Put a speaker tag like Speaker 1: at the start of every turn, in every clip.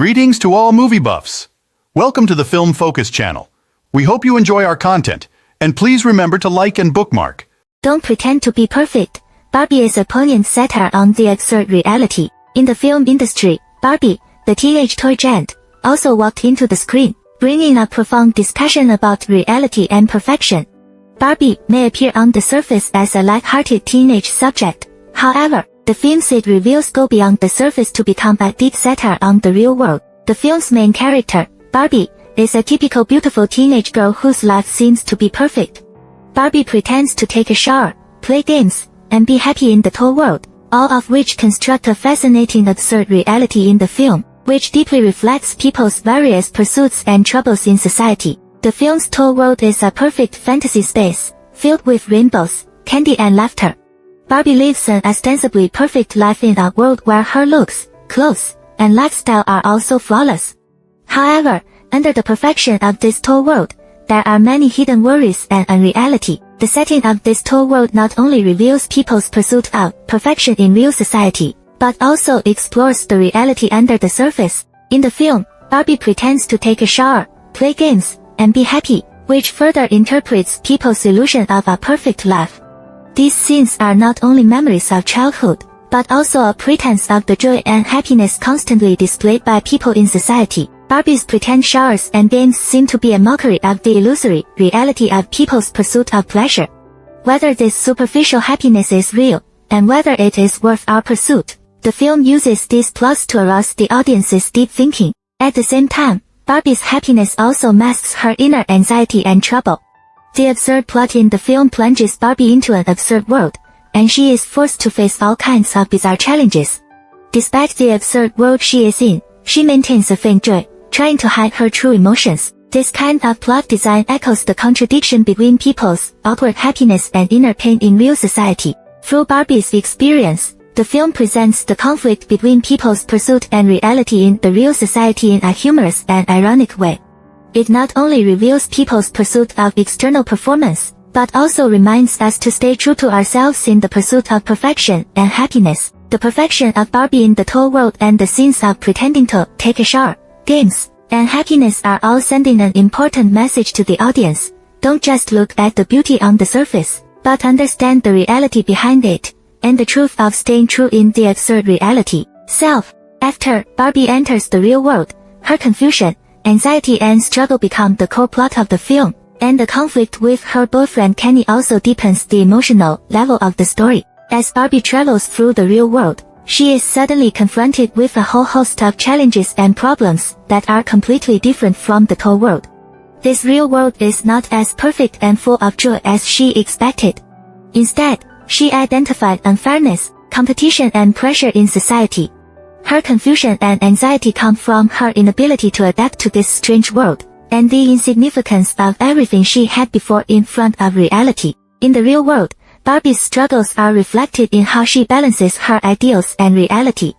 Speaker 1: Greetings to all movie buffs. Welcome to the Film Focus channel. We hope you enjoy our content, and please remember to like and bookmark.
Speaker 2: Don't pretend to be perfect. Barbie is a poignant satire on the absurd reality. In the film industry, Barbie, the teenage toy giant, also walked into the screen, bringing a profound discussion about reality and perfection. Barbie may appear on the surface as a light-hearted teenage subject. However, the themes it reveals go beyond the surface to become a deep satire on the real world. The film's main character, Barbie, is a typical beautiful teenage girl whose life seems to be perfect. Barbie pretends to take a shower, play games, and be happy in the toy world, all of which construct a fascinating absurd reality in the film, which deeply reflects people's various pursuits and troubles in society. The film's toy world is a perfect fantasy space, filled with rainbows, candy and laughter. Barbie lives an ostensibly perfect life in a world where her looks, clothes, and lifestyle are also flawless. However, under the perfection of this toy world, there are many hidden worries and unreality. The setting of this toy world not only reveals people's pursuit of perfection in real society, but also explores the reality under the surface. In the film, Barbie pretends to take a shower, play games, and be happy, which further interprets people's illusion of a perfect life. These scenes are not only memories of childhood, but also a pretense of the joy and happiness constantly displayed by people in society. Barbie's pretend showers and games seem to be a mockery of the illusory reality of people's pursuit of pleasure. Whether this superficial happiness is real, and whether it is worth our pursuit, the film uses these plots to arouse the audience's deep thinking. At the same time, Barbie's happiness also masks her inner anxiety and trouble. The absurd plot in the film plunges Barbie into an absurd world, and she is forced to face all kinds of bizarre challenges. Despite the absurd world she is in, she maintains a feigned joy, trying to hide her true emotions. This kind of plot design echoes the contradiction between people's outward happiness and inner pain in real society. Through Barbie's experience, the film presents the conflict between people's pursuit and reality in the real society in a humorous and ironic way. It not only reveals people's pursuit of external performance, but also reminds us to stay true to ourselves in the pursuit of perfection and happiness. The perfection of Barbie in the toy world and the scenes of pretending to take a shower, games, and happiness are all sending an important message to the audience. Don't just look at the beauty on the surface, but understand the reality behind it, and the truth of staying true in the absurd reality. After Barbie enters the real world, her confusion, anxiety and struggle become the core plot of the film, and the conflict with her boyfriend Kenny also deepens the emotional level of the story. As Barbie travels through the real world, she is suddenly confronted with a whole host of challenges and problems that are completely different from the toy world. This real world is not as perfect and full of joy as she expected. Instead, she identified unfairness, competition and pressure in society. Her confusion and anxiety come from her inability to adapt to this strange world, and the insignificance of everything she had before in front of reality. In the real world, Barbie's struggles are reflected in how she balances her ideals and reality.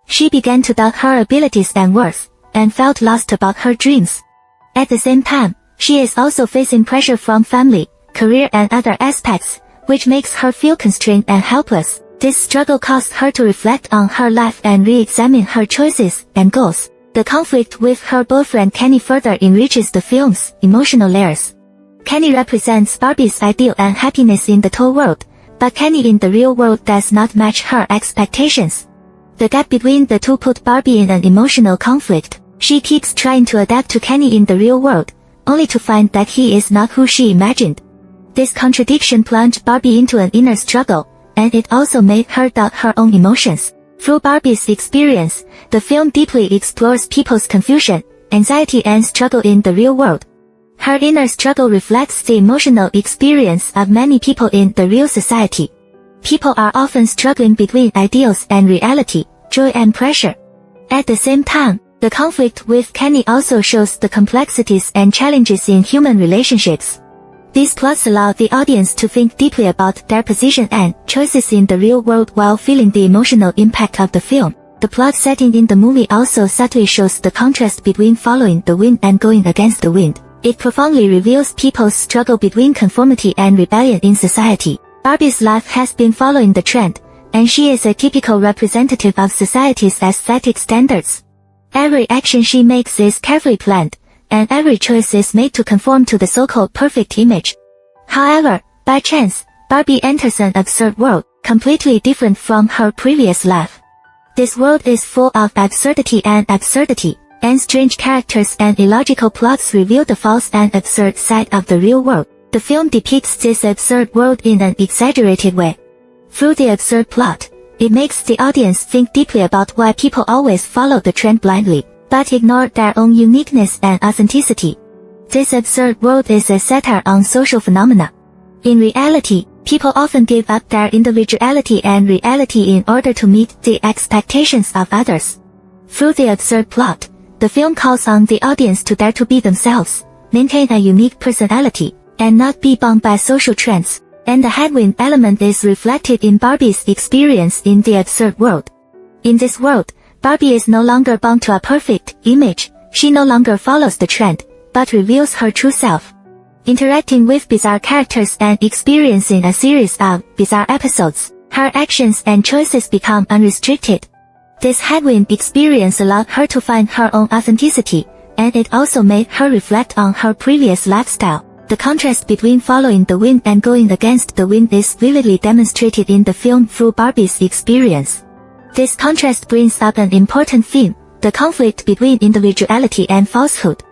Speaker 2: She began to doubt her abilities and worth, and felt lost about her dreams. At the same time, she is also facing pressure from family, career and other aspects, which makes her feel constrained and helpless. This struggle caused her to reflect on her life and re-examine her choices and goals. The conflict with her boyfriend Kenny further enriches the film's emotional layers. Kenny represents Barbie's ideal and happiness in the toy world, but Kenny in the real world does not match her expectations. The gap between the two put Barbie in an emotional conflict. She keeps trying to adapt to Kenny in the real world, only to find that he is not who she imagined. This contradiction plunged Barbie into an inner struggle, and it also made her doubt her own emotions. Through Barbie's experience, the film deeply explores people's confusion, anxiety and struggle in the real world. Her inner struggle reflects the emotional experience of many people in the real society. People are often struggling between ideals and reality, joy and pressure. At the same time, the conflict with Kenny also shows the complexities and challenges in human relationships. These plots allow the audience to think deeply about their position and choices in the real world while feeling the emotional impact of the film. The plot setting in the movie also subtly shows the contrast between following the wind and going against the wind. It profoundly reveals people's struggle between conformity and rebellion in society. Barbie's life has been following the trend, and she is a typical representative of society's aesthetic standards. Every action she makes is carefully planned, and every choice is made to conform to the so-called perfect image. However, by chance, Barbie enters an absurd world, completely different from her previous life. This world is full of absurdity, and strange characters and illogical plots reveal the false and absurd side of the real world. The film depicts this absurd world in an exaggerated way. Through the absurd plot, it makes the audience think deeply about why people always follow the trend blindly, but ignore their own uniqueness and authenticity. This absurd world is a satire on social phenomena. In reality, people often give up their individuality and reality in order to meet the expectations of others. Through the absurd plot, the film calls on the audience to dare to be themselves, maintain a unique personality, and not be bound by social trends, and the headwind element is reflected in Barbie's experience in the absurd world. In this world, Barbie is no longer bound to a perfect image, she no longer follows the trend, but reveals her true self. Interacting with bizarre characters and experiencing a series of bizarre episodes, her actions and choices become unrestricted. This headwind experience allowed her to find her own authenticity, and it also made her reflect on her previous lifestyle. The contrast between following the wind and going against the wind is vividly demonstrated in the film through Barbie's experience. This contrast brings up an important theme, the conflict between individuality and falsehood.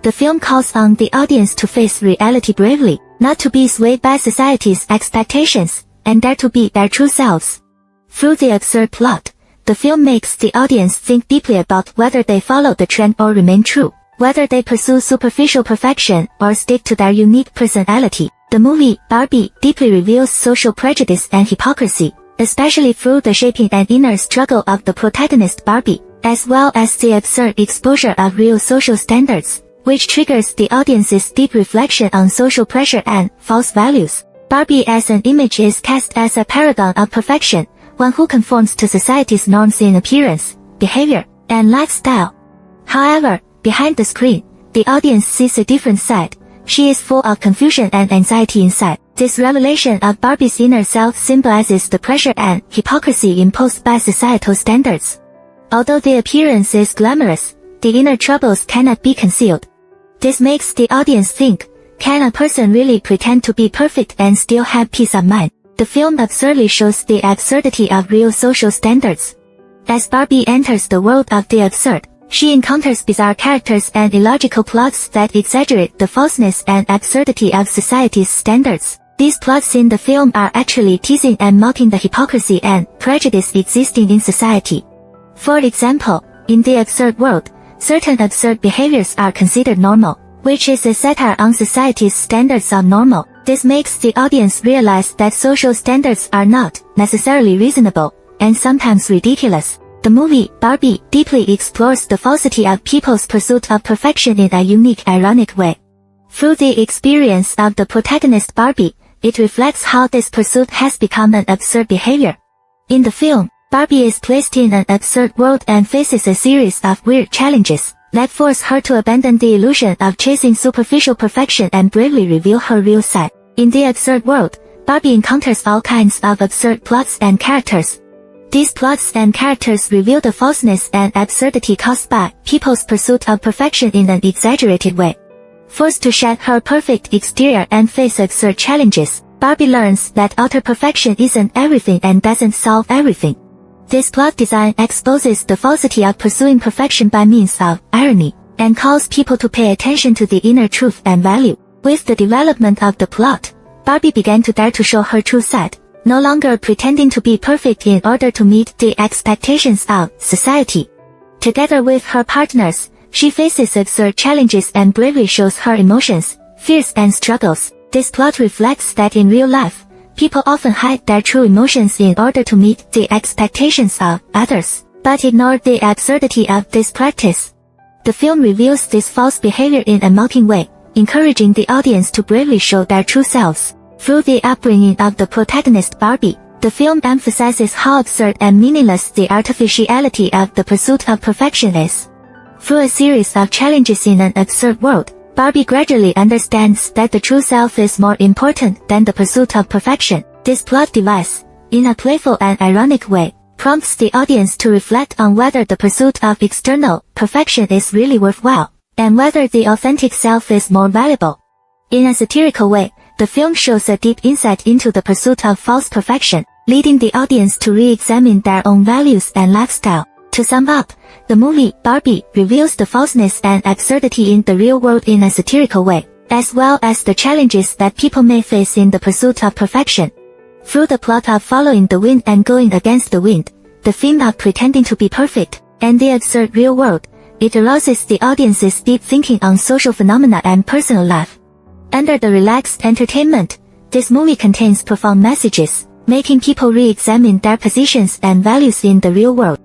Speaker 2: The film calls on the audience to face reality bravely, not to be swayed by society's expectations, and dare to be their true selves. Through the absurd plot, the film makes the audience think deeply about whether they follow the trend or remain true, whether they pursue superficial perfection or stick to their unique personality. The movie, Barbie, deeply reveals social prejudice and hypocrisy, especially through the shaping and inner struggle of the protagonist Barbie, as well as the absurd exposure of real social standards, which triggers the audience's deep reflection on social pressure and false values. Barbie as an image is cast as a paragon of perfection, one who conforms to society's norms in appearance, behavior, and lifestyle. However, behind the screen, the audience sees a different side. She is full of confusion and anxiety inside. This revelation of Barbie's inner self symbolizes the pressure and hypocrisy imposed by societal standards. Although the appearance is glamorous, the inner troubles cannot be concealed. This makes the audience think, can a person really pretend to be perfect and still have peace of mind? The film absurdly shows the absurdity of real social standards. As Barbie enters the world of the absurd, she encounters bizarre characters and illogical plots that exaggerate the falseness and absurdity of society's standards. These plots in the film are actually teasing and mocking the hypocrisy and prejudice existing in society. For example, in the absurd world, certain absurd behaviors are considered normal, which is a satire on society's standards of normal. This makes the audience realize that social standards are not necessarily reasonable, and sometimes ridiculous. The movie, Barbie, deeply explores the falsity of people's pursuit of perfection in a unique, ironic way. Through the experience of the protagonist Barbie, it reflects how this pursuit has become an absurd behavior. In the film, Barbie is placed in an absurd world and faces a series of weird challenges that force her to abandon the illusion of chasing superficial perfection and bravely reveal her real side. In the absurd world, Barbie encounters all kinds of absurd plots and characters. These plots and characters reveal the falseness and absurdity caused by people's pursuit of perfection in an exaggerated way. Forced to shed her perfect exterior and face absurd challenges, Barbie learns that outer perfection isn't everything and doesn't solve everything. This plot design exposes the falsity of pursuing perfection by means of irony, and calls people to pay attention to the inner truth and value. With the development of the plot, Barbie began to dare to show her true side, no longer pretending to be perfect in order to meet the expectations of society. Together with her partners, she faces absurd challenges and bravely shows her emotions, fears and struggles. This plot reflects that in real life, people often hide their true emotions in order to meet the expectations of others, but ignore the absurdity of this practice. The film reveals this false behavior in a mocking way, encouraging the audience to bravely show their true selves. Through the upbringing of the protagonist Barbie, the film emphasizes how absurd and meaningless the artificiality of the pursuit of perfection is. Through a series of challenges in an absurd world, Barbie gradually understands that the true self is more important than the pursuit of perfection. This plot device, in a playful and ironic way, prompts the audience to reflect on whether the pursuit of external perfection is really worthwhile, and whether the authentic self is more valuable. In a satirical way, the film shows a deep insight into the pursuit of false perfection, leading the audience to re-examine their own values and lifestyle. To sum up, the movie Barbie reveals the falseness and absurdity in the real world in a satirical way, as well as the challenges that people may face in the pursuit of perfection. Through the plot of following the wind and going against the wind, the theme of pretending to be perfect, and the absurd real world, it arouses the audience's deep thinking on social phenomena and personal life. Under the relaxed entertainment, this movie contains profound messages, making people re-examine their positions and values in the real world.